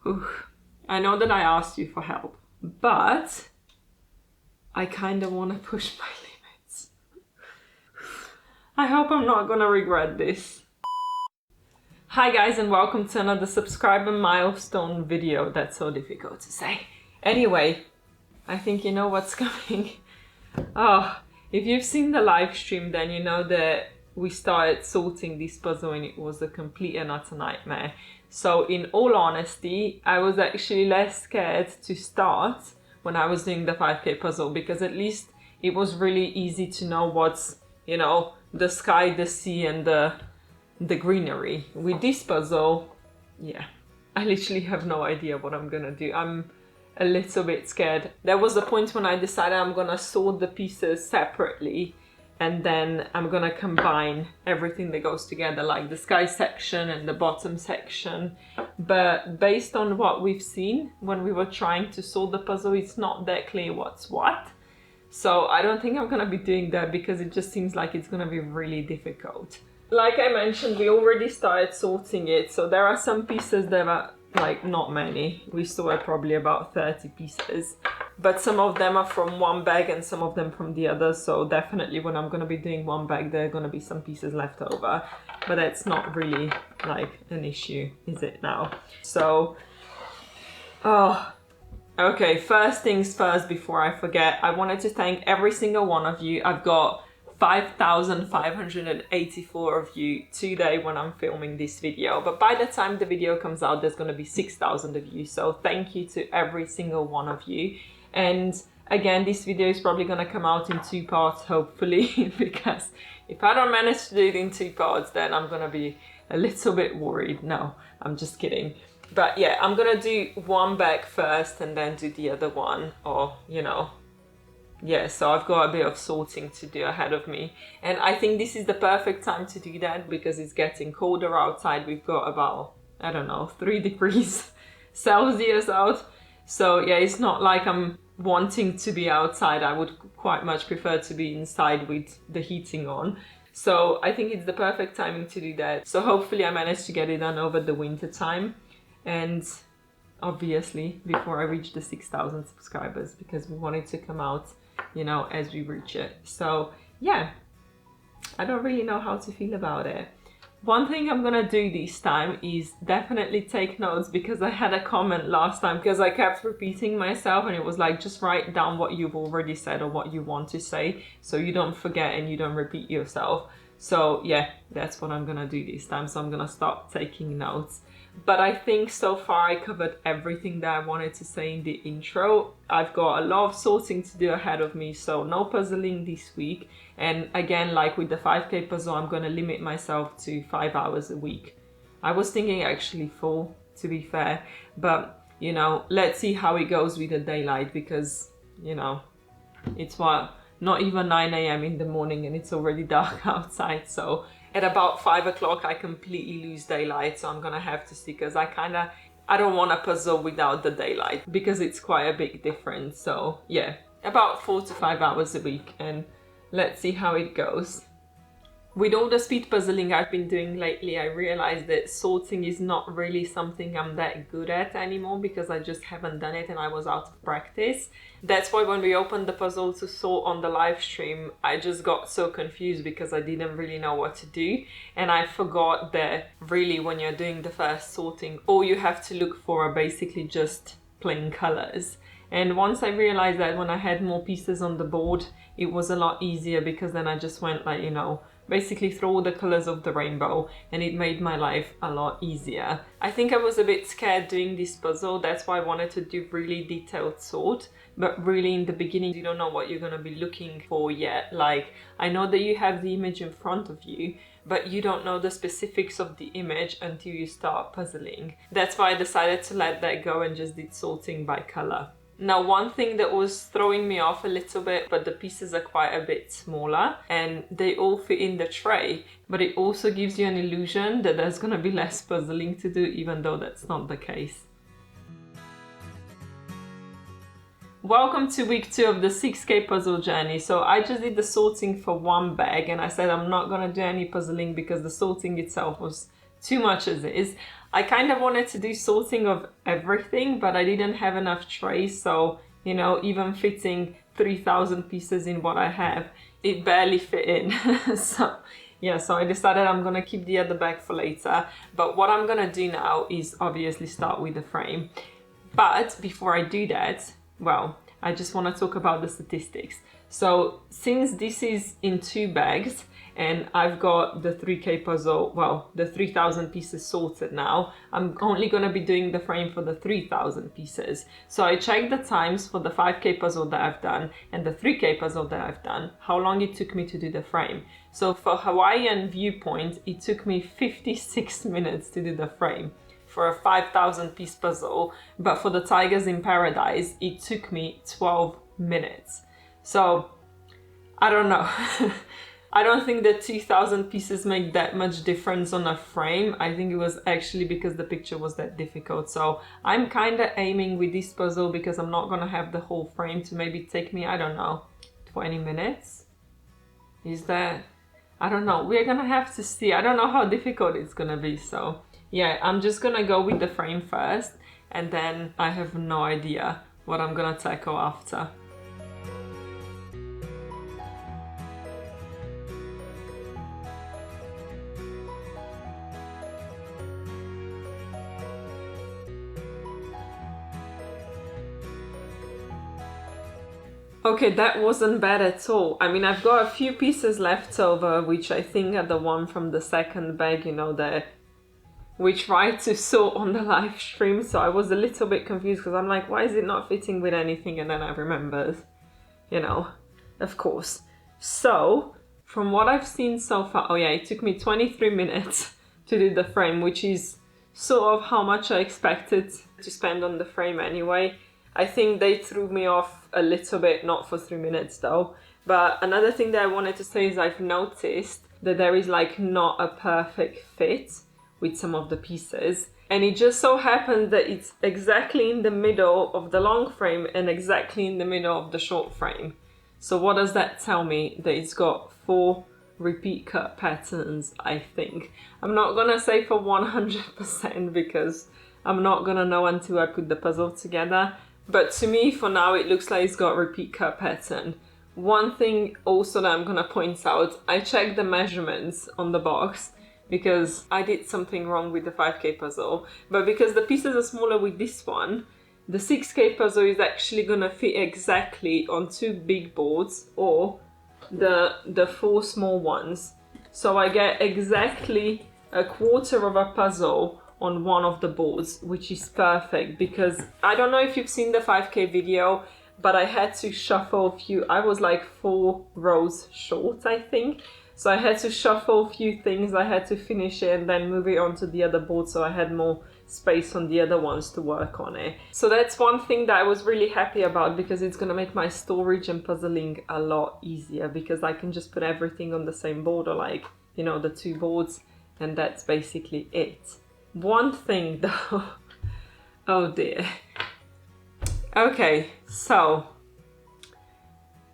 Whew. I know that I asked you for help, but I kind of want to push my limits. I hope I'm not gonna regret this. Hi guys, and welcome to another subscriber milestone video. That's so difficult to say. Anyway, I think you know what's coming. Oh, if you've seen the live stream, then you know that we started sorting this puzzle and it was a complete and utter nightmare. So in all honesty, I was actually less scared to start when I was doing the 5K puzzle, because at least it was really easy to know what's, you know, the sky, the sea and the greenery. With this puzzle, yeah, I literally have no idea what I'm gonna do. I'm a little bit scared. There was a point when I decided I'm gonna sort the pieces separately and then I'm gonna combine everything that goes together, like the sky section and the bottom section. But based on what we've seen when we were trying to solve the puzzle, it's not that clear what's what. So I don't think I'm gonna be doing that because it just seems like it's gonna be really difficult. Like I mentioned, we already started sorting it, so there are some pieces that are like not many. We sorted probably about 30 pieces, but some of them are from one bag and some of them from the other, so definitely when I'm gonna be doing one bag there are gonna be some pieces left over, but that's not really like an issue, is it now? So, oh, okay, first things first, before I forget, I wanted to thank every single one of you. I've got 5,584 of you today when I'm filming this video, but by the time the video comes out there's going to be 6,000 of you, so thank you to every single one of you. And again, this video is probably going to come out in 2 parts, hopefully, because if I don't manage to do it in 2 parts then I'm going to be a little bit worried. No, I'm just kidding. But yeah, I'm going to do one bag first and then do the other one, or you know, yeah, so I've got a bit of sorting to do ahead of me. And I think this is the perfect time to do that because it's getting colder outside. We've got about, I don't know, 3 degrees Celsius out. So yeah, it's not like I'm wanting to be outside. I would quite much prefer to be inside with the heating on. So I think it's the perfect timing to do that. So hopefully I manage to get it done over the winter time. And obviously before I reach the 6,000 subscribers, because we want it to come out, you know, as we reach it. So yeah, I don't really know how to feel about it. One thing I'm gonna do this time is definitely take notes, because I had a comment last time because I kept repeating myself and it was like, just write down what you've already said or what you want to say so you don't forget and you don't repeat yourself. So yeah, that's what I'm gonna do this time. So I'm gonna start taking notes. But I think so far I covered everything that I wanted to say in the intro. I've got a lot of sorting to do ahead of me, so no puzzling this week. And again, like with the 5K puzzle, I'm going to limit myself to 5 hours a week. I was thinking actually 4, to be fair, but you know, let's see how it goes with the daylight, because you know, it's what, not even 9 a.m. in the morning and it's already dark outside. So at about 5 o'clock I completely lose daylight, so I'm gonna have to see, because I don't want a puzzle without the daylight because it's quite a big difference. So yeah, about 4 to 5 hours a week, and let's see how it goes. With all the speed puzzling I've been doing lately, I realized that sorting is not really something I'm that good at anymore, because I just haven't done it and I was out of practice. That's why when we opened the puzzle to sort on the live stream, I just got so confused because I didn't really know what to do. And I forgot that really when you're doing the first sorting, all you have to look for are basically just plain colors. And once I realized that when I had more pieces on the board, it was a lot easier, because then I just went like, you know, basically through all the colors of the rainbow, and it made my life a lot easier. I think I was a bit scared doing this puzzle. That's why I wanted to do really detailed sort. But really in the beginning, you don't know what you're going to be looking for yet. Like, I know that you have the image in front of you, but you don't know the specifics of the image until you start puzzling. That's why I decided to let that go and just did sorting by color. Now, one thing that was throwing me off a little bit, but the pieces are quite a bit smaller and they all fit in the tray, but it also gives you an illusion that there's going to be less puzzling to do, even though that's not the case. Welcome to week 2 of the 6K puzzle journey. So I just did the sorting for one bag and I said I'm not going to do any puzzling because the sorting itself was too much as is. I kind of wanted to do sorting of everything, but I didn't have enough trays, so, you know, even fitting 3,000 pieces in what I have, it barely fit in. So yeah, so I decided I'm gonna keep the other bag for later. But what I'm gonna do now is obviously start with the frame. But before I do that, well, I just want to talk about the statistics. So since this is in 2 bags and I've got the 3K puzzle, well, the 3,000 pieces sorted now, I'm only going to be doing the frame for the 3,000 pieces. So I checked the times for the 5K puzzle that I've done and the 3K puzzle that I've done, how long it took me to do the frame. So for Hawaiian Viewpoint, it took me 56 minutes to do the frame for a 5,000 piece puzzle, but for the Tigers in Paradise, it took me 12 minutes. So, I don't know. I don't think that 2,000 pieces make that much difference on a frame. I think it was actually because the picture was that difficult. So, I'm kind of aiming with this puzzle because I'm not gonna have the whole frame to maybe take me, I don't know, 20 minutes? Is that? I don't know. We're gonna have to see. I don't know how difficult it's gonna be, so yeah, I'm just gonna go with the frame first and then I have no idea what I'm gonna tackle after. Okay, that wasn't bad at all. I mean, I've got a few pieces left over, which I think are the one from the second bag, you know, we tried to sort on the live stream, so I was a little bit confused because I'm like, why is it not fitting with anything? And then I remembered, you know, of course. So, from what I've seen so far, oh yeah, it took me 23 minutes to do the frame, which is sort of how much I expected to spend on the frame anyway. I think they threw me off a little bit, not for 3 minutes though. But another thing that I wanted to say is I've noticed that there is like not a perfect fit with some of the pieces, and it just so happens that it's exactly in the middle of the long frame and exactly in the middle of the short frame. So what does that tell me? That it's got 4 repeat cut patterns, I think. I'm not gonna say for 100% because I'm not gonna know until I put the puzzle together, but to me for now it looks like it's got repeat cut pattern. One thing also that I'm gonna point out, I checked the measurements on the box because I did something wrong with the 5K puzzle, but because the pieces are smaller with this one, the 6K puzzle is actually gonna fit exactly on 2 big boards or the 4 small ones. So I get exactly a quarter of a puzzle on one of the boards, which is perfect because I don't know if you've seen the 5K video, but I had to shuffle a few, I was like 4 rows short, I think. So I had to shuffle a few things, I had to finish it and then move it onto the other board so I had more space on the other ones to work on it. So that's one thing that I was really happy about because it's gonna make my storage and puzzling a lot easier because I can just put everything on the same board or like, you know, the 2 boards, and that's basically it. One thing though, oh dear. Okay, so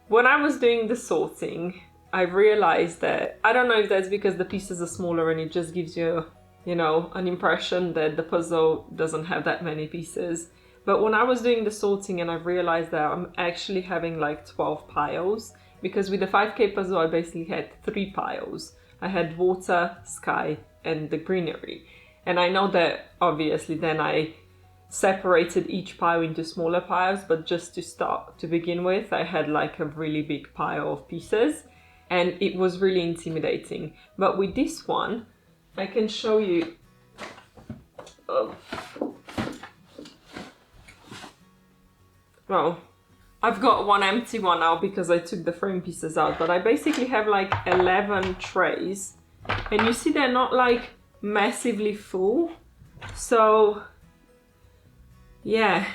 when I was doing the sorting, I realized that, I don't know if that's because the pieces are smaller and it just gives you, you know, an impression that the puzzle doesn't have that many pieces. But when I was doing the sorting and I realized that I'm actually having like 12 piles, because with the 5K puzzle I basically had 3 piles. I had water, sky, and the greenery. And I know that obviously then I separated each pile into smaller piles, but just to begin with, I had like a really big pile of pieces. And it was really intimidating. But with this one, I can show you. Well, I've got one empty one now because I took the frame pieces out, but I basically have like 11 trays. And you see they're not like massively full. So, yeah.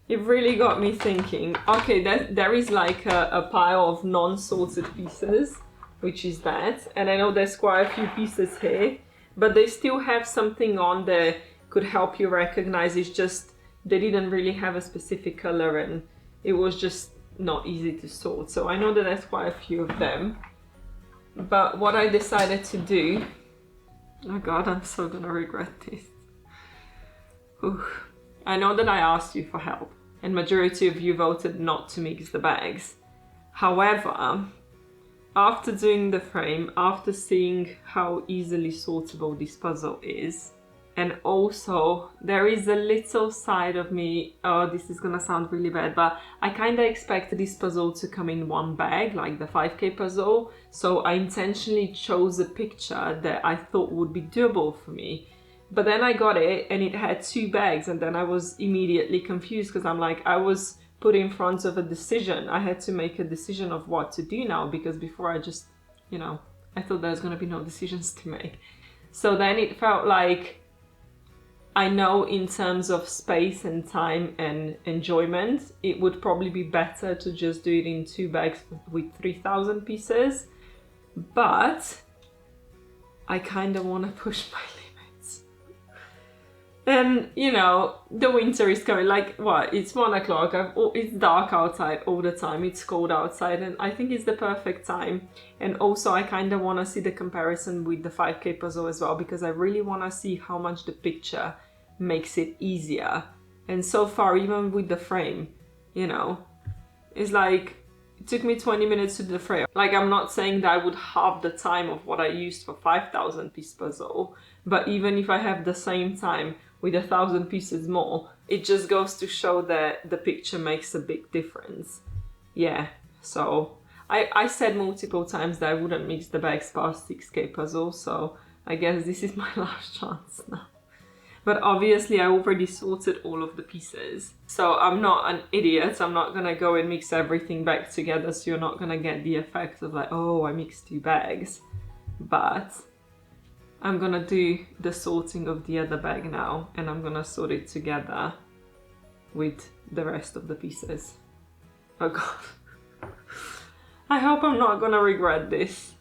It really got me thinking, okay, there is like a pile of non-sorted pieces, which is that. And I know there's quite a few pieces here, but they still have something on that could help you recognize. It's just, they didn't really have a specific color and it was just not easy to sort. So I know that there's quite a few of them. But what I decided to do, oh God, I'm so gonna regret this. Whew. I know that I asked you for help, and majority of you voted not to mix the bags. However, after doing the frame, after seeing how easily sortable this puzzle is, and also there is a little side of me, oh, this is gonna sound really bad, but I kind of expected this puzzle to come in one bag, like the 5K puzzle. So I intentionally chose a picture that I thought would be doable for me. But then I got it and it had 2 bags, and then I was immediately confused because I'm like, I was put in front of a decision. I had to make a decision of what to do now, because before I just, you know, I thought there was gonna be no decisions to make. So then it felt like, I know in terms of space and time and enjoyment, it would probably be better to just do it in 2 bags with 3,000 pieces. But I kind of want to push my limits. And, you know, the winter is coming. Like, what? It's 1 o'clock. It's dark outside all the time. It's cold outside. And I think it's the perfect time. And also, I kind of want to see the comparison with the 5K puzzle as well, because I really want to see how much the picture makes it easier. And so far, even with the frame, you know, it's like, it took me 20 minutes to do the frame. Like, I'm not saying that I would halve the time of what I used for 5,000 piece puzzle, but even if I have the same time with 1,000 pieces more, it just goes to show that the picture makes a big difference. Yeah, so I said multiple times that I wouldn't mix the bags past 6K puzzle, so I guess this is my last chance now. But obviously I already sorted all of the pieces, so I'm not an idiot. I'm not gonna go and mix everything back together, so you're not gonna get the effect of like, oh, I mixed 2 bags. But I'm gonna do the sorting of the other bag now, and I'm gonna sort it together with the rest of the pieces. Oh god. I hope I'm not gonna regret this.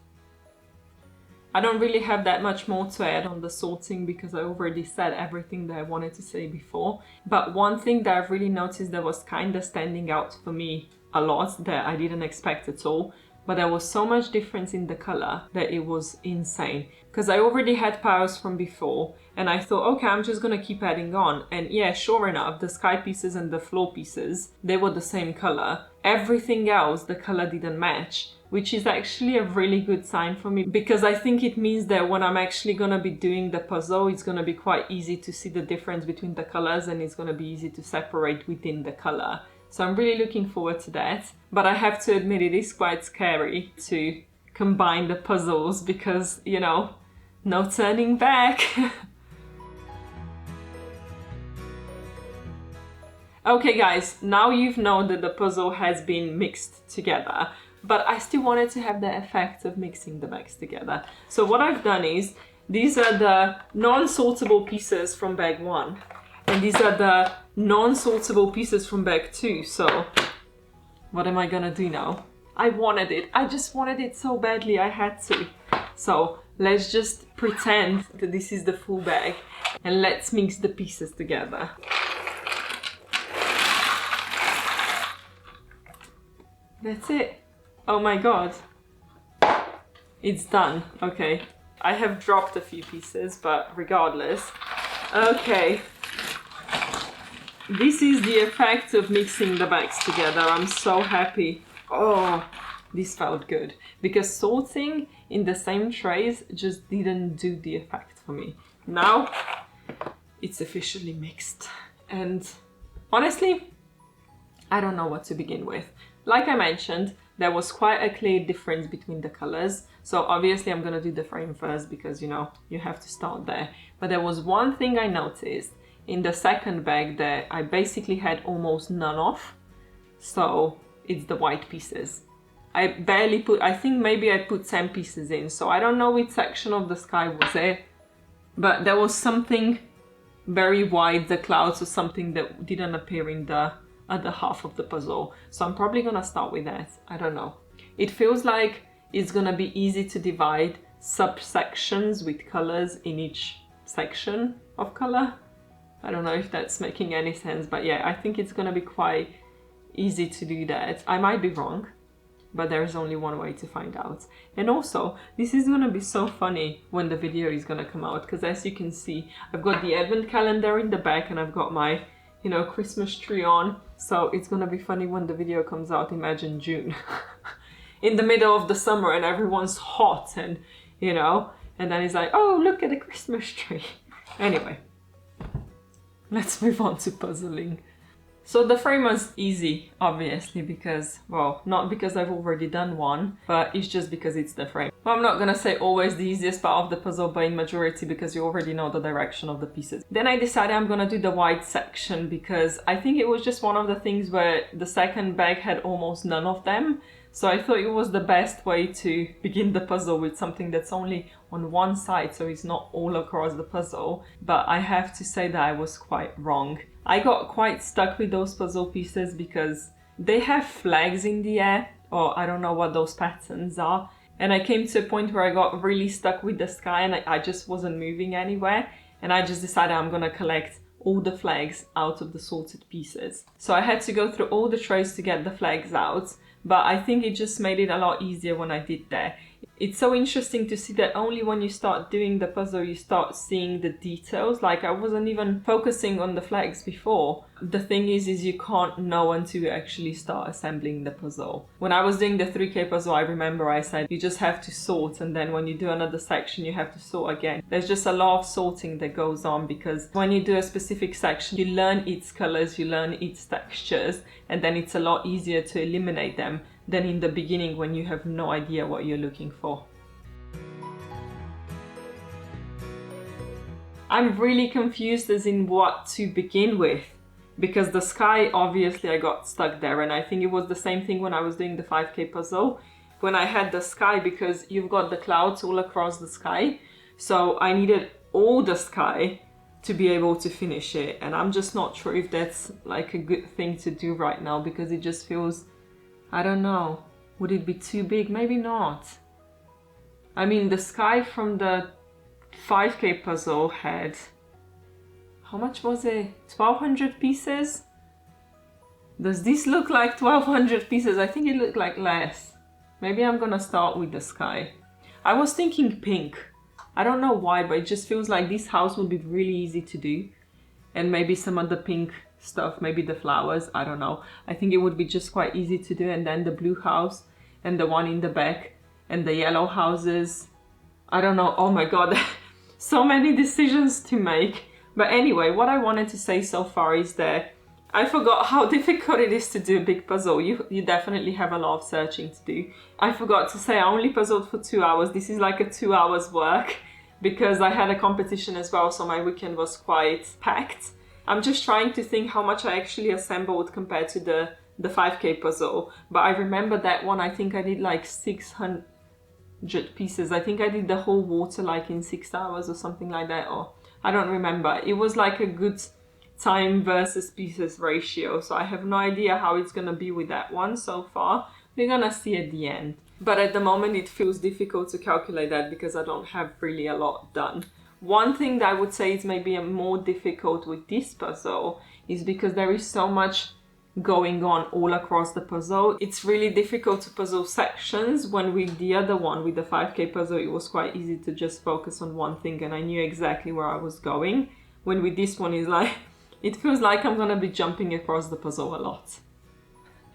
I don't really have that much more to add on the sorting because I already said everything that I wanted to say before. But one thing that I've really noticed that was kind of standing out for me a lot that I didn't expect at all, but there was so much difference in the color that it was insane. Because I already had piles from before and I thought, okay, I'm just gonna keep adding on. And yeah, sure enough, the sky pieces and the floor pieces, they were the same color. Everything else, the color didn't match, which is actually a really good sign for me, because I think it means that when I'm actually gonna be doing the puzzle, it's gonna be quite easy to see the difference between the colors, and it's gonna be easy to separate within the color. So I'm really looking forward to that. But I have to admit, it is quite scary to combine the puzzles because, you know, no turning back. Okay guys, now you've known that the puzzle has been mixed together, but I still wanted to have the effect of mixing the bags together. So what I've done is, these are the non-sortable pieces from bag 1, and these are the non-sortable pieces from bag 2. So what am I gonna do now? I wanted it. I just wanted it so badly, I had to. So let's just pretend that this is the full bag and let's mix the pieces together. That's it. Oh my god. It's done. Okay. I have dropped a few pieces, but regardless. Okay. This is the effect of mixing the bags together. I'm so happy. Oh, this felt good. Because sorting in the same trays just didn't do the effect for me. Now, it's officially mixed. And honestly, I don't know what to begin with. Like I mentioned, there was quite a clear difference between the colors. So obviously I'm gonna do the frame first because, you know, you have to start there. But there was one thing I noticed in the second bag that I basically had almost none of. So it's the white pieces. I barely put, I think maybe I put 10 pieces in. So I don't know which section of the sky was it, but there was something very white, the clouds or something that didn't appear in the other half of the puzzle. So I'm probably gonna start with that. I don't know. It feels like it's gonna be easy to divide subsections with colors in each section of color. I don't know if that's making any sense, but yeah, I think it's gonna be quite easy to do that. I might be wrong, but there is only one way to find out. And also, this is gonna be so funny when the video is gonna come out, because as you can see, I've got the advent calendar in the back and I've got my, you know, Christmas tree on. So it's gonna be funny when the video comes out. Imagine June in the middle of the summer and everyone's hot, and you know, and then it's like, oh, look at the Christmas tree. Anyway, let's move on to puzzling. So the frame was easy, obviously, because, well, not because I've already done one, but it's just because it's the frame. Well, I'm not gonna say always the easiest part of the puzzle, but in majority because you already know the direction of the pieces. Then I decided I'm gonna do the white section because I think it was just one of the things where the second bag had almost none of them. So I thought it was the best way to begin the puzzle with something that's only on one side, so it's not all across the puzzle. But I have to say that I was quite wrong. I got quite stuck with those puzzle pieces because they have flags in the air, or I don't know what those patterns are. And I came to a point where I got really stuck with the sky and I just wasn't moving anywhere. And I just decided I'm gonna collect all the flags out of the sorted pieces. So I had to go through all the trays to get the flags out. But I think it just made it a lot easier when I did that. It's so interesting to see that only when you start doing the puzzle you start seeing the details. Like, I wasn't even focusing on the flags before. The thing is you can't know until you actually start assembling the puzzle. When I was doing the 3K puzzle, I remember I said you just have to sort, and then when you do another section you have to sort again. There's just a lot of sorting that goes on because when you do a specific section you learn its colors, you learn its textures, and then it's a lot easier to eliminate them than in the beginning when you have no idea what you're looking for. I'm really confused as in what to begin with, because the sky, obviously I got stuck there, and I think it was the same thing when I was doing the 5K puzzle, when I had the sky, because you've got the clouds all across the sky, so I needed all the sky to be able to finish it, and I'm just not sure if that's like a good thing to do right now, because it just feels, I don't know, would it be too big? Maybe not. I mean, the sky from the 5K puzzle had, how much was it? 1200 pieces? Does this look like 1200 pieces? I think it looked like less. Maybe I'm gonna start with the sky. I was thinking pink. I don't know why, but it just feels like this house would be really easy to do. And maybe some of the pink stuff, maybe the flowers, I don't know. I think it would be just quite easy to do, and then the blue house and the one in the back and the yellow houses. I don't know, oh my god, so many decisions to make. But anyway, what I wanted to say so far is that I forgot how difficult it is to do a big puzzle. You definitely have a lot of searching to do. I forgot to say I only puzzled for 2 hours. This is like a 2 hours work because I had a competition as well, so my weekend was quite packed. I'm just trying to think how much I actually assembled compared to the 5K puzzle. But I remember that one, I think I did like 600 pieces. I think I did the whole water like in 6 hours or something like that, or I don't remember. It was like a good time versus pieces ratio, so I have no idea how it's gonna be with that one so far. We're gonna see at the end. But at the moment it feels difficult to calculate that because I don't have really a lot done. One thing that I would say is maybe more difficult with this puzzle is because there is so much going on all across the puzzle. It's really difficult to puzzle sections, when with the other one, with the 5K puzzle, it was quite easy to just focus on one thing and I knew exactly where I was going. When with this one is like, it feels like I'm gonna be jumping across the puzzle a lot.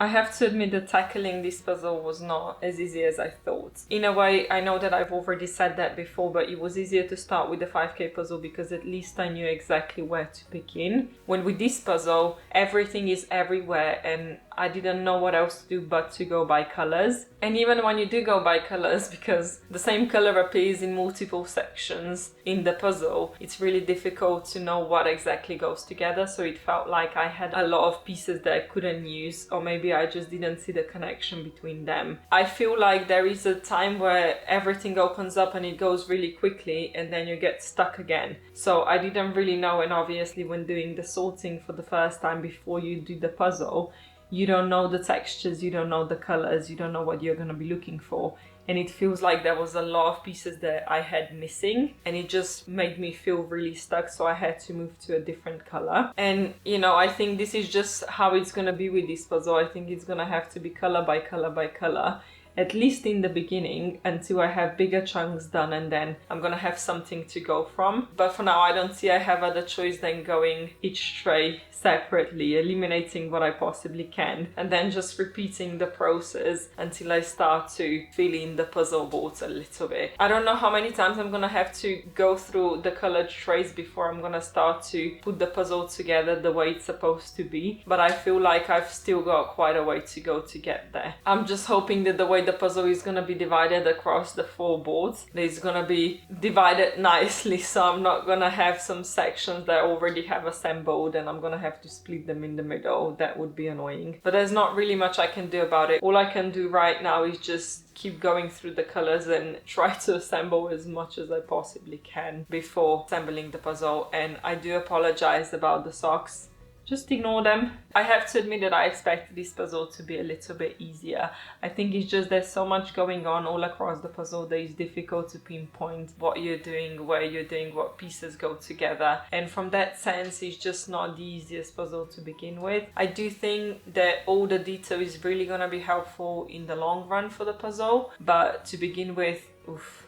I have to admit that tackling this puzzle was not as easy as I thought. In a way, I know that I've already said that before, but it was easier to start with the 5K puzzle because at least I knew exactly where to begin. When with this puzzle, everything is everywhere and I didn't know what else to do but to go by colors. And even when you do go by colors, because the same color appears in multiple sections in the puzzle, it's really difficult to know what exactly goes together. So it felt like I had a lot of pieces that I couldn't use, or maybe I just didn't see the connection between them. I feel like there is a time where everything opens up and it goes really quickly and then you get stuck again. So I didn't really know, and obviously when doing the sorting for the first time before you do the puzzle, you don't know the textures, you don't know the colors, you don't know what you're going to be looking for. And it feels like there was a lot of pieces that I had missing, and it just made me feel really stuck, so I had to move to a different color. And you know, I think this is just how it's gonna be with this puzzle. I think it's gonna have to be color by color by color, at least in the beginning, until I have bigger chunks done, and then I'm gonna have something to go from. But for now, I don't see I have other choice than going each tray separately, eliminating what I possibly can, and then just repeating the process until I start to fill in the puzzle boards a little bit. I don't know how many times I'm gonna have to go through the colored trays before I'm gonna start to put the puzzle together the way it's supposed to be, but I feel like I've still got quite a way to go to get there. I'm just hoping that the way the puzzle is gonna be divided across the 4 boards, it's gonna be divided nicely, so I'm not gonna have some sections that I already have assembled and I'm gonna have to split them in the middle. That would be annoying, but there's not really much I can do about it. All I can do right now is just keep going through the colors and try to assemble as much as I possibly can before assembling the puzzle. And I do apologize about the socks. Just ignore them. I have to admit that I expected this puzzle to be a little bit easier. I think it's just there's so much going on all across the puzzle that it's difficult to pinpoint what you're doing, where you're doing, what pieces go together. And from that sense, it's just not the easiest puzzle to begin with. I do think that all the detail is really gonna be helpful in the long run for the puzzle, but to begin with, oof,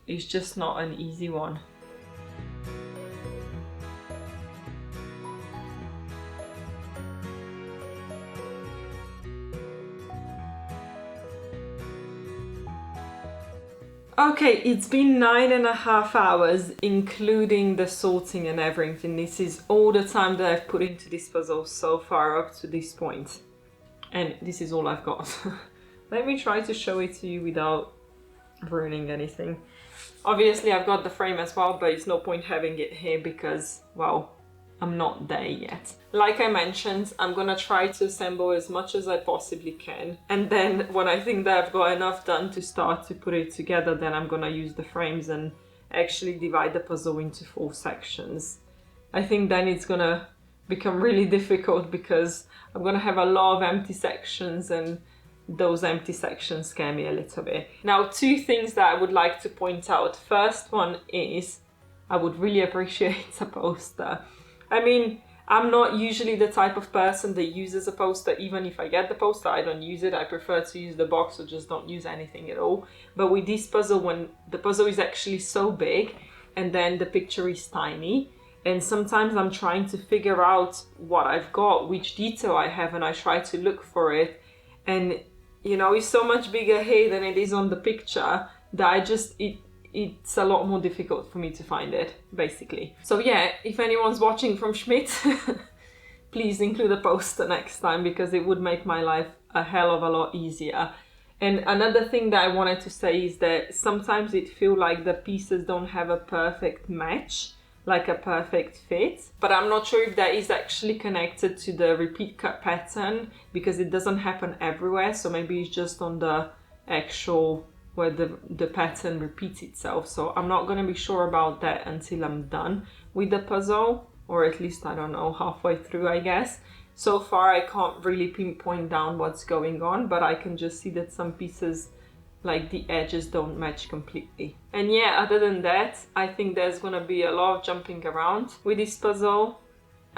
it's just not an easy one. Okay, it's been 9.5 hours, including the sorting and everything. This is all the time that I've put into this puzzle so far up to this point. And this is all I've got. Let me try to show it to you without ruining anything. Obviously, I've got the frame as well, but it's no point having it here because, well, I'm not there yet. Like I mentioned, I'm gonna try to assemble as much as I possibly can, and then when I think that I've got enough done to start to put it together, then I'm gonna use the frames and actually divide the puzzle into 4 sections. I think then it's gonna become really difficult because I'm gonna have a lot of empty sections, and those empty sections scare me a little bit. Now, 2 things that I would like to point out. First one is I would really appreciate a poster. I mean, I'm not usually the type of person that uses a poster. Even if I get the poster, I don't use it. I prefer to use the box or just don't use anything at all. But with this puzzle, when the puzzle is actually so big and then the picture is tiny, and sometimes I'm trying to figure out what I've got, which detail I have, and I try to look for it. And, you know, it's so much bigger here than it is on the picture that it's a lot more difficult for me to find it, basically. So yeah, if anyone's watching from Schmidt, please include a poster next time, because it would make my life a hell of a lot easier. And another thing that I wanted to say is that sometimes it feels like the pieces don't have a perfect match, like a perfect fit. But I'm not sure if that is actually connected to the repeat cut pattern, because it doesn't happen everywhere. So maybe it's just on the actual where the pattern repeats itself. So I'm not going to be sure about that until I'm done with the puzzle, or at least, I don't know, halfway through, I guess. So far, I can't really pinpoint down what's going on, but I can just see that some pieces, like the edges, don't match completely. And yeah, other than that, I think there's going to be a lot of jumping around with this puzzle.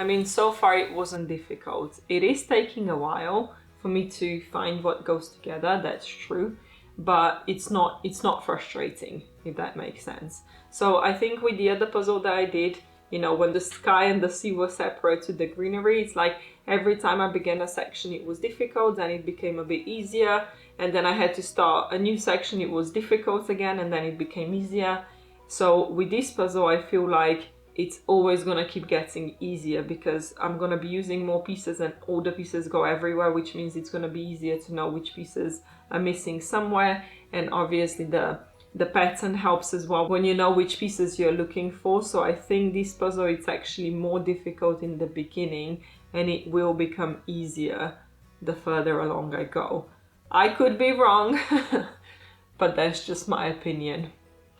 I mean, so far it wasn't difficult. It is taking a while for me to find what goes together, that's true. But it's not frustrating, if that makes sense. So I think with the other puzzle that I did, you know, when the sky and the sea were separate to the greenery, it's like every time I began a section it was difficult, then it became a bit easier, and then I had to start a new section, it was difficult again, and then it became easier. So with this puzzle, I feel like it's always gonna keep getting easier, because I'm gonna be using more pieces and all the pieces go everywhere, which means it's gonna be easier to know which pieces are missing somewhere. And obviously the pattern helps as well when you know which pieces you're looking for. So I think this puzzle is actually more difficult in the beginning, and it will become easier the further along I go. I could be wrong, but that's just my opinion.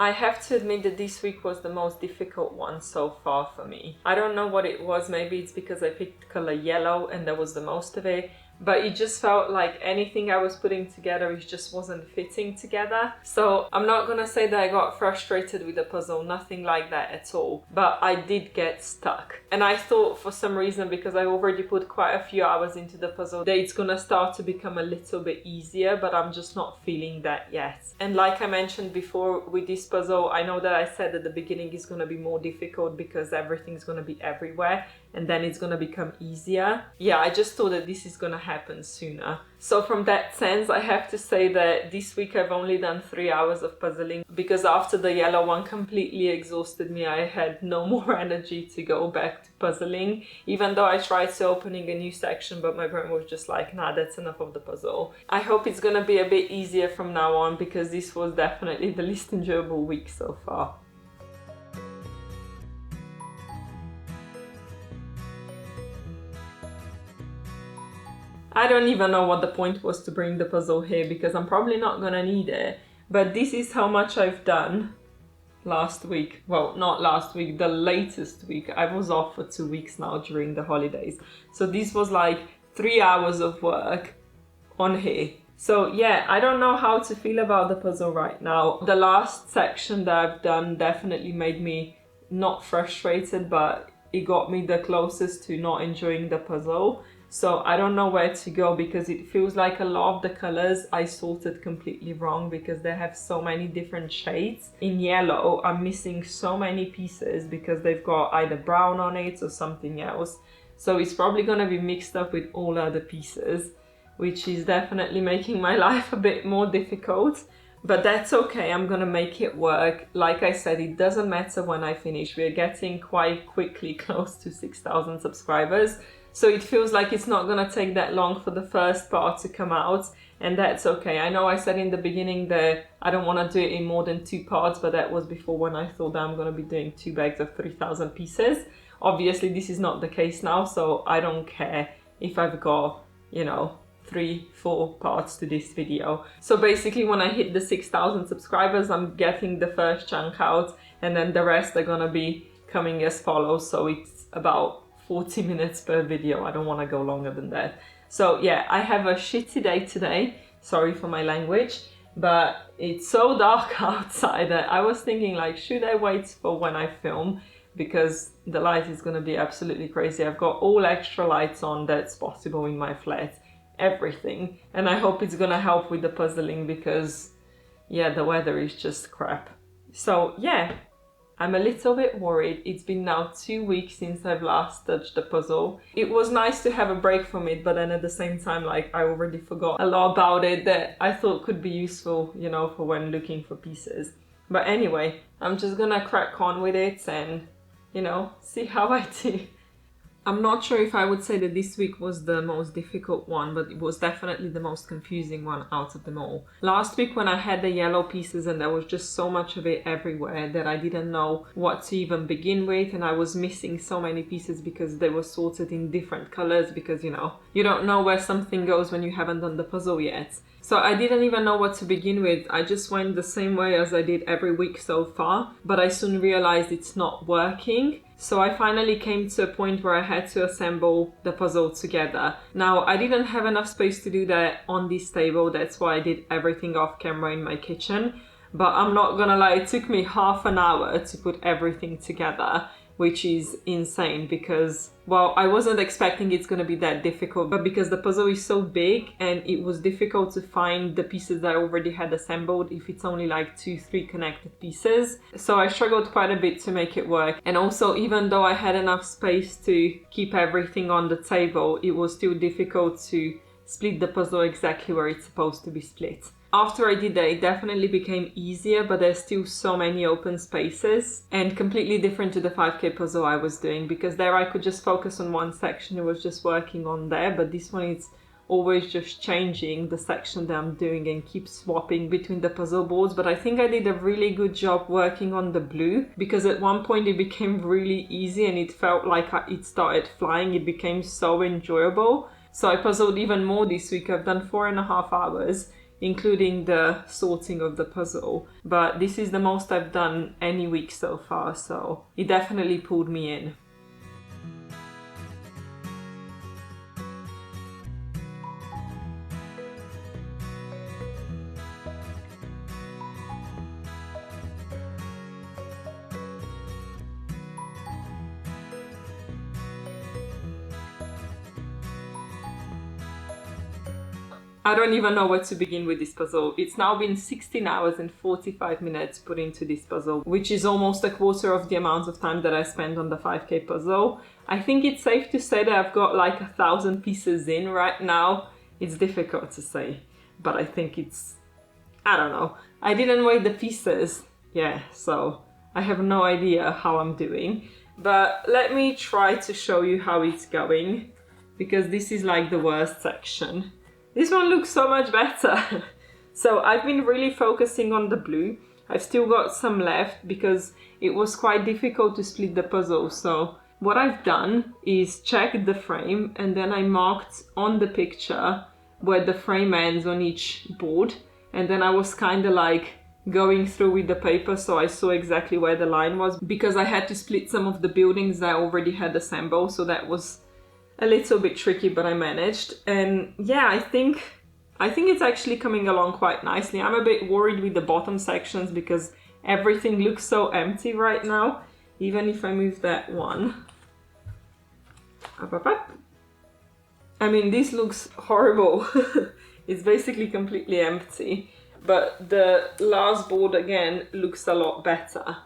I have to admit that this week was the most difficult one so far for me. I don't know what it was, maybe it's because I picked color yellow and there was the most of it, but it just felt like anything I was putting together, it just wasn't fitting together. So I'm not gonna say that I got frustrated with the puzzle, nothing like that at all, but I did get stuck. And I thought for some reason, because I already put quite a few hours into the puzzle, that it's gonna start to become a little bit easier, but I'm just not feeling that yet. And like I mentioned before with this puzzle, I know that I said at the beginning it's gonna be more difficult because everything's gonna be everywhere, and then it's gonna become easier. Yeah, I just thought that this is gonna happen sooner. So from that sense, I have to say that this week I've only done 3 hours of puzzling, because after the yellow one completely exhausted me, I had no more energy to go back to puzzling, even though I tried to opening a new section, but my brain was just like, nah, that's enough of the puzzle. I hope it's gonna be a bit easier from now on, because this was definitely the least enjoyable week so far. I don't even know what the point was to bring the puzzle here, because I'm probably not gonna need it. But this is how much I've done last week. Well, not last week, the latest week. I was off for 2 weeks now during the holidays. So this was like 3 hours of work on here. So yeah, I don't know how to feel about the puzzle right now. The last section that I've done definitely made me not frustrated, but it got me the closest to not enjoying the puzzle. So I don't know where to go, because it feels like a lot of the colors I sorted completely wrong, because they have so many different shades. In yellow, I'm missing so many pieces because they've got either brown on it or something else. So it's probably going to be mixed up with all other pieces, which is definitely making my life a bit more difficult. But that's okay, I'm gonna make it work. Like I said, it doesn't matter when I finish. We're getting quite quickly close to 6,000 subscribers. So it feels like it's not gonna take that long for the first part to come out, and that's okay. I know I said in the beginning that I don't wanna do it in more than 2 parts, but that was before when I thought that I'm gonna be doing 2 bags of 3,000 pieces. Obviously, this is not the case now, so I don't care if I've got, 3-4 parts to this video. So basically, when I hit the 6,000 subscribers, I'm getting the first chunk out, and then the rest are gonna be coming as follows. So it's about 40 minutes per video. I don't want to go longer than that. So yeah, I have a shitty day today. Sorry for my language, but it's so dark outside that I was thinking, like, should I wait for when I film? Because the light is gonna be absolutely crazy. I've got all extra lights on that's possible in my flat. Everything, and I hope it's gonna help with the puzzling, because yeah, the weather is just crap. So yeah, I'm a little bit worried. It's been now 2 weeks since I've last touched the puzzle. It was nice to have a break from it, but then at the same time, like, I already forgot a lot about it that I thought could be useful, for when looking for pieces. But anyway, I'm just gonna crack on with it and, see how I do. I'm not sure if I would say that this week was the most difficult one, but it was definitely the most confusing one out of them all. Last week when I had the yellow pieces and there was just so much of it everywhere that I didn't know what to even begin with, and I was missing so many pieces because they were sorted in different colors, because you don't know where something goes when you haven't done the puzzle yet. So I didn't even know what to begin with. I just went the same way as I did every week so far, but I soon realized it's not working. So I finally came to a point where I had to assemble the puzzle together. Now, I didn't have enough space to do that on this table, that's why I did everything off camera in my kitchen. But I'm not gonna lie, it took me half an hour to put everything together, which is insane because, well, I wasn't expecting it's gonna be that difficult, but because the puzzle is so big and it was difficult to find the pieces that I already had assembled if it's only like 2-3 connected pieces. So I struggled quite a bit to make it work. And also, even though I had enough space to keep everything on the table, it was still difficult to split the puzzle exactly where it's supposed to be split. After I did that, it definitely became easier, but there's still so many open spaces, and completely different to the 5K puzzle I was doing, because there I could just focus on one section, it was just working on there, but this one is always just changing the section that I'm doing and keep swapping between the puzzle boards. But I think I did a really good job working on the blue, because at one point it became really easy and it felt like it started flying. It became so enjoyable. So I puzzled even more this week. I've done 4.5 hours, including the sorting of the puzzle, but this is the most I've done any week so far, so it definitely pulled me in. I don't even know where to begin with this puzzle. It's now been 16 hours and 45 minutes put into this puzzle, which is almost a quarter of the amount of time that I spent on the 5K puzzle. I think it's safe to say that I've got like 1,000 pieces in right now. It's difficult to say, but I think it's, I don't know. I didn't weigh the pieces, yeah, so I have no idea how I'm doing. But let me try to show you how it's going, because this is like the worst section. This one looks so much better. So I've been really focusing on the blue. I've still got some left because it was quite difficult to split the puzzle. So what I've done is check the frame, and then I marked on the picture where the frame ends on each board. And then I was kind of like going through with the paper, so I saw exactly where the line was, because I had to split some of the buildings that I already had assembled. So that was a little bit tricky, but I managed. And yeah, I think it's actually coming along quite nicely. I'm a bit worried with the bottom sections because everything looks so empty right now. Even if I move that one. Up, up, up. I mean, this looks horrible. It's basically completely empty. But the last board again looks a lot better.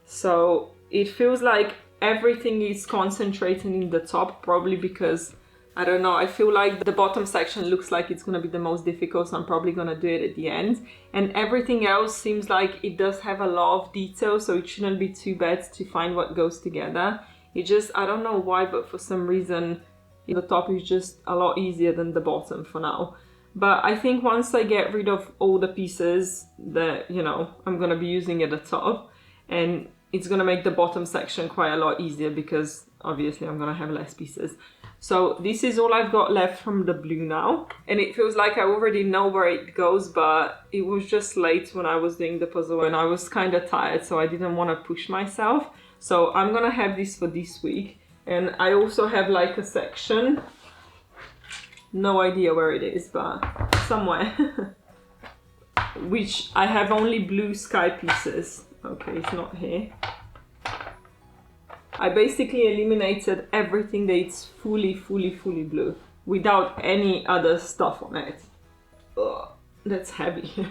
So it feels like everything is concentrating in the top, probably because, I don't know, I feel like the bottom section looks like it's going to be the most difficult, so I'm probably going to do it at the end. And everything else seems like it does have a lot of detail, so it shouldn't be too bad to find what goes together. It just, I don't know why, but for some reason the top is just a lot easier than the bottom for now. But I think once I get rid of all the pieces that, you know, I'm going to be using at the top, and it's going to make the bottom section quite a lot easier because obviously I'm going to have less pieces. So this is all I've got left from the blue now. And it feels like I already know where it goes, but it was just late when I was doing the puzzle and I was kind of tired, so I didn't want to push myself. So I'm going to have this for this week. And I also have like a section, no idea where it is, but somewhere, which I have only blue sky pieces. Okay, it's not here. I basically eliminated everything that is fully blue without any other stuff on it. Ugh, that's heavy.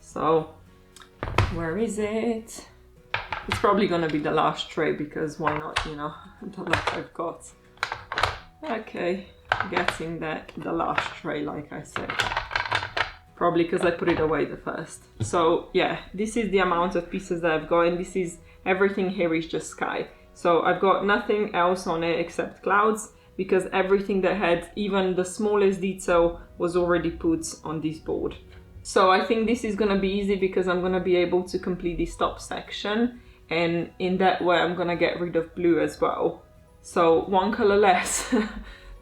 So, where is it? It's probably gonna be the last tray because why not, you know, the last I've got. Okay, getting that, the last tray, like I said. Probably because I put it away the first. So yeah, this is the amount of pieces that I've got, and this is, everything here is just sky. So I've got nothing else on it except clouds, because everything that had even the smallest detail was already put on this board. So I think this is gonna be easy because I'm gonna be able to complete this top section, and in that way I'm gonna get rid of blue as well. So one color less.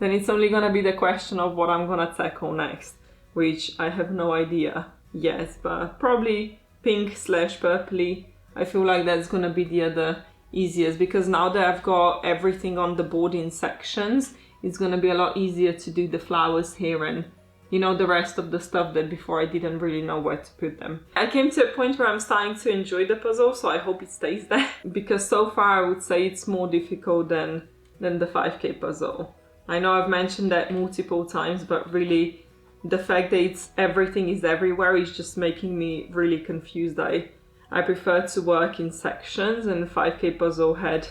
Then it's only gonna be the question of what I'm gonna tackle next, which I have no idea yet, but probably pink / purpley. I feel like that's gonna be the other easiest, because now that I've got everything on the board in sections, it's gonna be a lot easier to do the flowers here and, you know, the rest of the stuff that before I didn't really know where to put them. I came to a point where I'm starting to enjoy the puzzle, so I hope it stays there, because so far I would say it's more difficult than the 5K puzzle. I know I've mentioned that multiple times, but really the fact that everything is everywhere is just making me really confused. I prefer to work in sections, and the 5K puzzle had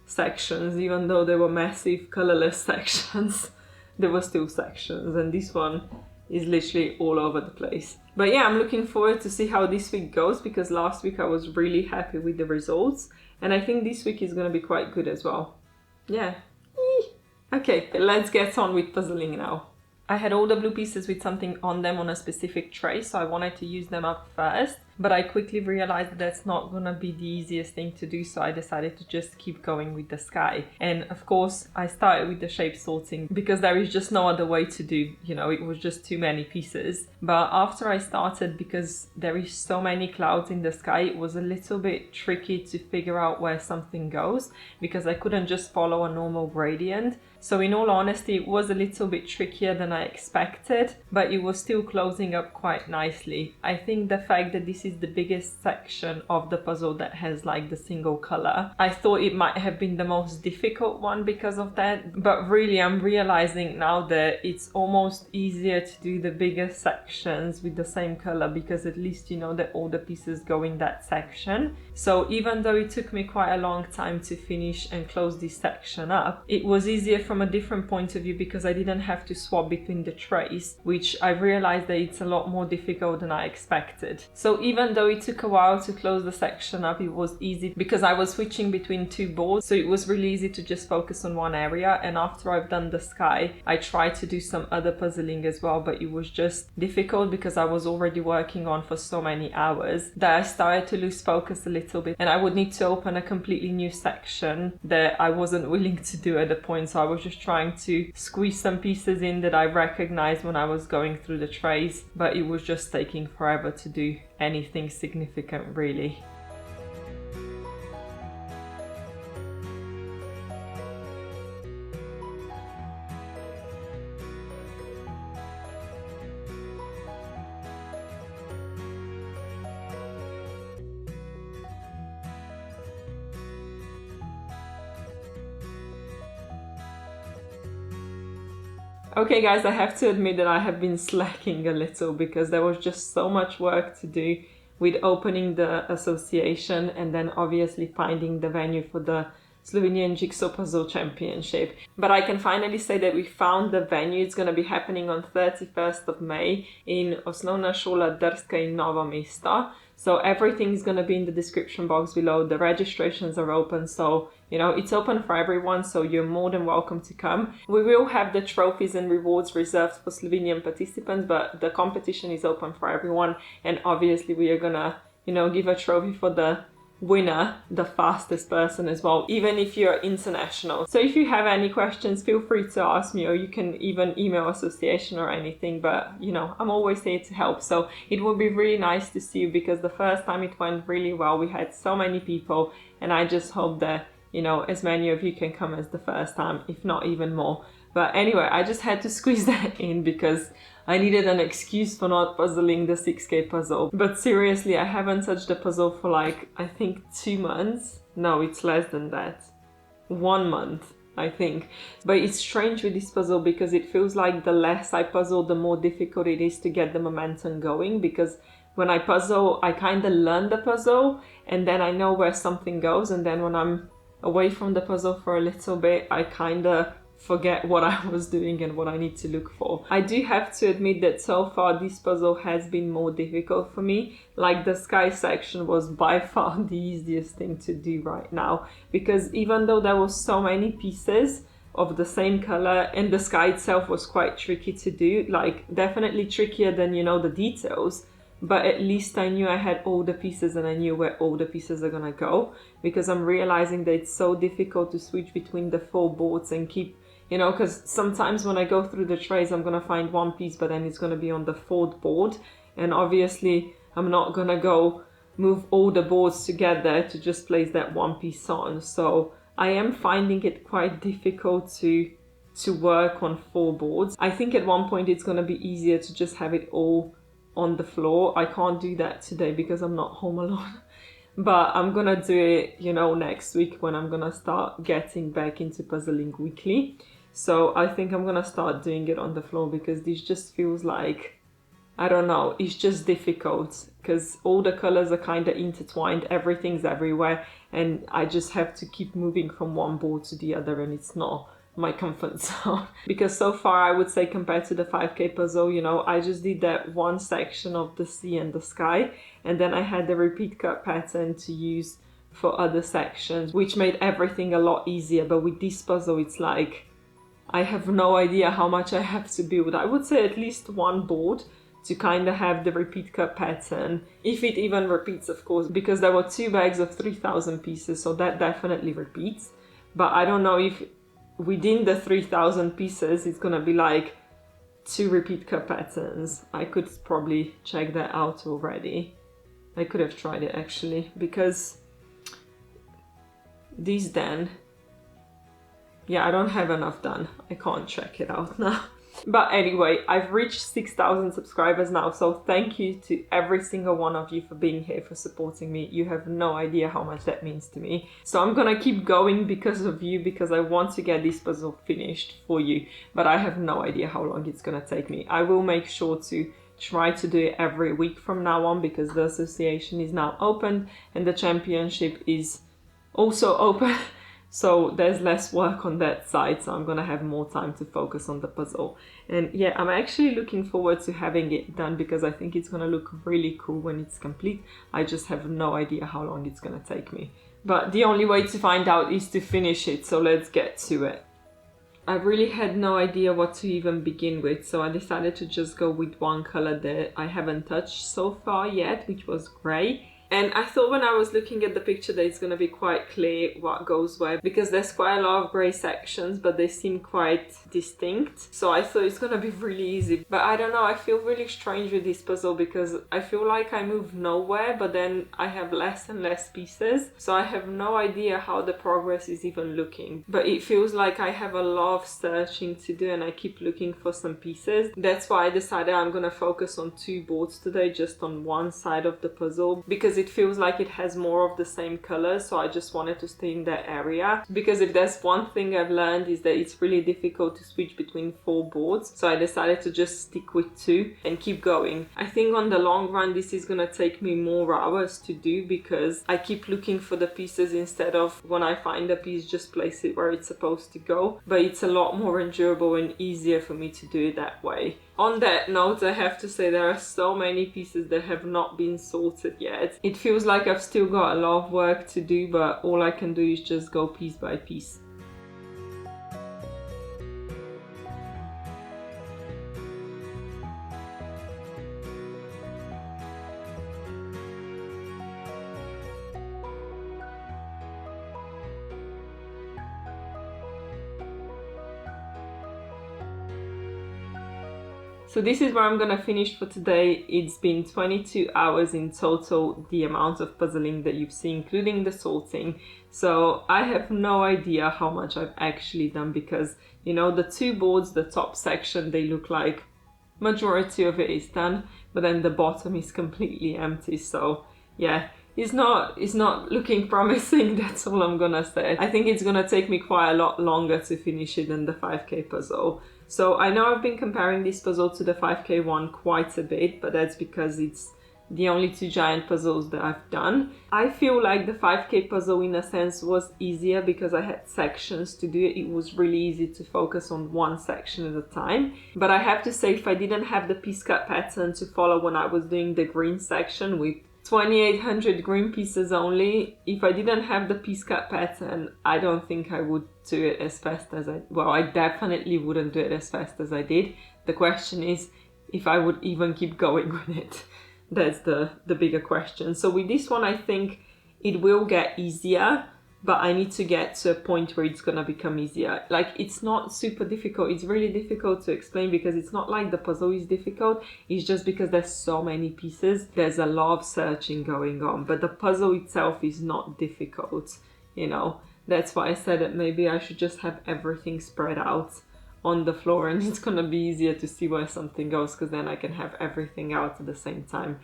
sections, even though they were massive colorless sections. There were still sections, and this one is literally all over the place. But yeah, I'm looking forward to see how this week goes, because last week I was really happy with the results, and I think this week is going to be quite good as well. Yeah. Okay, let's get on with puzzling now. I had all the blue pieces with something on them on a specific tray, so I wanted to use them up first. But I quickly realized that that's not gonna be the easiest thing to do, so I decided to just keep going with the sky. And of course, I started with the shape sorting because there is just no other way to do, you know, it was just too many pieces. But after I started, because there is so many clouds in the sky, it was a little bit tricky to figure out where something goes, because I couldn't just follow a normal gradient. So in all honesty, it was a little bit trickier than I expected, but it was still closing up quite nicely. I think the fact that this is the biggest section of the puzzle that has like the single color. I thought it might have been the most difficult one because of that, but really I'm realizing now that it's almost easier to do the bigger sections with the same color, because at least you know that all the pieces go in that section. So even though it took me quite a long time to finish and close this section up, it was easier from a different point of view because I didn't have to swap between the trays, which I realized that it's a lot more difficult than I expected. So even though it took a while to close the section up, it was easy because I was switching between two boards, so it was really easy to just focus on one area. And after I've done the sky, I tried to do some other puzzling as well, but it was just difficult because I was already working on for so many hours that I started to lose focus a little bit, and I would need to open a completely new section that I wasn't willing to do at the point. So I was just trying to squeeze some pieces in that I recognized when I was going through the trays, but it was just taking forever to do anything significant really. Okay guys, I have to admit that I have been slacking a little because there was just so much work to do with opening the association and then obviously finding the venue for the Slovenian Jigsaw Puzzle Championship. But I can finally say that we found the venue. It's going to be happening on 31st of May in Osnovna šola Drska in Novo Mesto. So everything is going to be in the description box below. The registrations are open, so you know it's open for everyone, so you're more than welcome to come. We will have the trophies and rewards reserved for Slovenian participants, but the competition is open for everyone, and obviously we are gonna, you know, give a trophy for the winner, the fastest person as well, even if you're international. So if you have any questions, feel free to ask me, or you can even email association or anything, but you know, I'm always here to help. So it would be really nice to see you, because the first time it went really well. We had so many people, and I just hope that, you know, as many of you can come as the first time, if not even more. But anyway, I just had to squeeze that in because I needed an excuse for not puzzling the 6K puzzle. But seriously, I haven't touched the puzzle for like, I think 2 months. No, it's less than that. 1 month, I think. But it's strange with this puzzle because it feels like the less I puzzle, the more difficult it is to get the momentum going. Because when I puzzle, I kind of learn the puzzle and then I know where something goes. And then when I'm away from the puzzle for a little bit, I kind of forget what I was doing and what I need to look for. I do have to admit that so far this puzzle has been more difficult for me. Like the sky section was by far the easiest thing to do right now, because even though there was so many pieces of the same color and the sky itself was quite tricky to do, like definitely trickier than, you know, the details, but at least I knew I had all the pieces and I knew where all the pieces are gonna go, because I'm realizing that it's so difficult to switch between the 4 boards and keep, you know, because sometimes when I go through the trays, I'm going to find one piece, but then it's going to be on the 4th board. And obviously, I'm not going to go move all the boards together to just place that one piece on. So I am finding it quite difficult to work on 4 boards. I think at one point it's going to be easier to just have it all on the floor. I can't do that today because I'm not home alone. But I'm gonna do it, you know, next week when I'm gonna start getting back into puzzling weekly. So I think I'm gonna start doing it on the floor, because this just feels like, I don't know, it's just difficult because all the colors are kind of intertwined, everything's everywhere, and I just have to keep moving from one board to the other, and it's not my comfort zone. Because so far I would say, compared to the 5K puzzle, you know, I just did that one section of the sea and the sky, and then I had the repeat cut pattern to use for other sections, which made everything a lot easier. But with this puzzle, it's like, I have no idea how much I have to build. I would say at least 1 board to kind of have the repeat cut pattern, if it even repeats, of course, because there were 2 bags of 3,000 pieces, so that definitely repeats. But I don't know if within the 3,000 pieces it's gonna be like 2 repeat cut patterns. I could probably check that out already. I could have tried it actually, because these then, yeah, I don't have enough done. I can't check it out now. But anyway, I've reached 6,000 subscribers now, so thank you to every single one of you for being here, for supporting me. You have no idea how much that means to me. So I'm gonna keep going because of you, because I want to get this puzzle finished for you, but I have no idea how long it's gonna take me. I will make sure to try to do it every week from now on, because the association is now open and the championship is also open. So there's less work on that side, so I'm gonna have more time to focus on the puzzle. And yeah, I'm actually looking forward to having it done, because I think it's gonna look really cool when it's complete. I just have no idea how long it's gonna take me. But the only way to find out is to finish it, so let's get to it. I really had no idea what to even begin with, so I decided to just go with one color that I haven't touched so far yet, which was grey. And I thought when I was looking at the picture that it's going to be quite clear what goes where, because there's quite a lot of grey sections, but they seem quite distinct. So I thought it's going to be really easy. But I don't know, I feel really strange with this puzzle, because I feel like I move nowhere, but then I have less and less pieces. So I have no idea how the progress is even looking. But it feels like I have a lot of searching to do, and I keep looking for some pieces. That's why I decided I'm going to focus on 2 boards today, just on one side of the puzzle, because it feels like it has more of the same colors, so I just wanted to stay in that area. Because if there's one thing I've learned, is that it's really difficult to switch between 4 boards, so I decided to just stick with 2 and keep going. I think on the long run this is gonna take me more hours to do, because I keep looking for the pieces instead of, when I find a piece, just place it where it's supposed to go. But it's a lot more endurable and easier for me to do it that way. On that note, I have to say there are so many pieces that have not been sorted yet. It feels like I've still got a lot of work to do, but all I can do is just go piece by piece. So this is where I'm gonna finish for today. It's been 22 hours in total, the amount of puzzling that you've seen, including the sorting. So I have no idea how much I've actually done, because, you know, the 2 boards, the top section, they look like majority of it is done, but then the bottom is completely empty. So yeah, it's not looking promising, that's all I'm gonna say. I think it's gonna take me quite a lot longer to finish it than the 5K puzzle. So I know I've been comparing this puzzle to the 5K one quite a bit, but that's because it's the only 2 giant puzzles that I've done. I feel like the 5K puzzle in a sense was easier, because I had sections to do it. It was really easy to focus on one section at a time. But I have to say, if I didn't have the piece cut pattern to follow when I was doing the green section with 2,800 green pieces only, if I didn't have the piece cut pattern, I don't think I would do it as fast as I definitely wouldn't do it as fast as I did. The question is if I would even keep going with it. That's the bigger question. So with this one, I think it will get easier, but I need to get to a point where it's gonna become easier. Like, it's not super difficult. It's really difficult to explain, because it's not like the puzzle is difficult. It's just because there's so many pieces. There's a lot of searching going on, but the puzzle itself is not difficult, you know. That's why I said that maybe I should just have everything spread out on the floor, and it's gonna be easier to see where something goes, because then I can have everything out at the same time.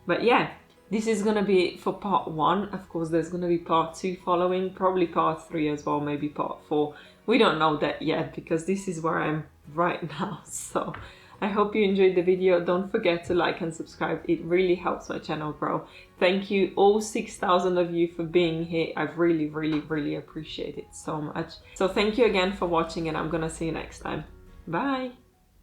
But yeah, this is gonna be it for part 1. Of course, there's gonna be part 2 following, probably part 3 as well, maybe part 4. We don't know that yet, because this is where I'm right now. So I hope you enjoyed the video. Don't forget to like and subscribe. It really helps my channel grow. Thank you all 6,000 of you for being here. I really, really, really appreciate it so much. So thank you again for watching, and I'm gonna see you next time. Bye.